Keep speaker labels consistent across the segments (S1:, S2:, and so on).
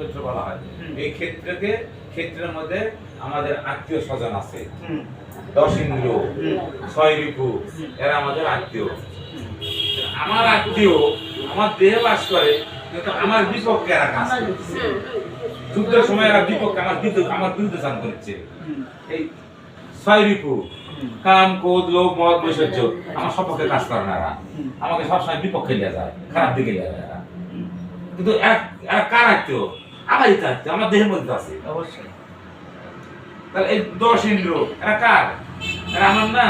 S1: ক্ষেত্র বলা হয়। এই ক্ষেত্রের মধ্যে আমাদের আত্মীয় স্বজন আছে, 10 ইন্দ্র, 6 রিপু, এরা আমাদের আত্মীয়। আমার আত্মীয় আমার দেহে বাস করে, কিন্তু আমার বিপক্ষে এরা কাজ করছে। যুদ্ধের সময় এরা বিপক্ষে আমার বিরুদ্ধে চান করছে। এই 6 রিপু, কাম, ক্রোধ, লোভ, মদ, ঐশ্বর্য আমার সপক্ষে কাজ করে না। এরা আমাকে সবসময় বিপক্ষে নিয়ে যায়, খারাপ দিকে নিয়ে যায় এরা। কিন্তু কার আত্মীয়? আমারই তো আত্মীয়, আমার দেহের মধ্যে আছে।
S2: অবশ্যই।
S1: তাহলে এই 10 ইন্দ্র এরা কার? এরা আমার না?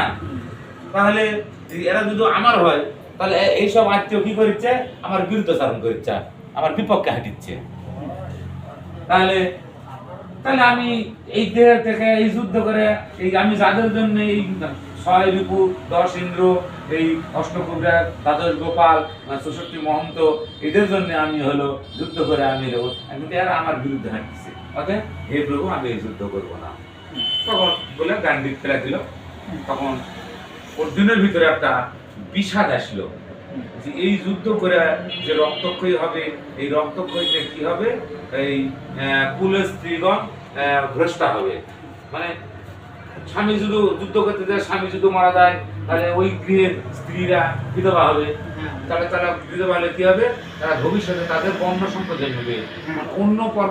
S1: তাহলে এরা যদি আমার হয়, তাহলে এইসব আত্মীয় কি করছে? আমার বিরুদ্ধাচারণ করছে, আমার বিপক্ষে হাঁটিচ্ছে। তাহলে আমি এই দেহ থেকে এই যুদ্ধ করে এই আমি যাদের জন্য এই 6 রিপু, 10 ইন্দ্র, এই অষ্টকুবরা, দ্বাদশ গোপাল, 64 মহন্ত, এদের জন্য আমি হলো যুদ্ধ করে আমি হলো, কিন্তু এরা আমার বিরুদ্ধে হাঁটছে। ওকে, হে প্রভু, আমি এই যুদ্ধ করবো না। তখন বলে গান্ডীব ফেলে দিল। তখন অর্জুনের ভিতরে একটা বিষাদ আসলো যে এই যুদ্ধ করে যে রক্তক্ষয়ী হবে, এই রক্তক্ষয়ীতে কি হবে? এই কুলের স্ত্রীগণ ভ্রষ্টা হবে। মানে স্বামী যদি যুদ্ধ করতে যায়, স্বামী যদি মারা যায়, তাহলে ওই গৃহের স্ত্রীরা বিধবা হবে। তাহলে তারা বিধবা হলে কি হবে? তারা ভবিষ্যতে তাদের বর্ণ সম্পদ জন্মবে, অন্য পর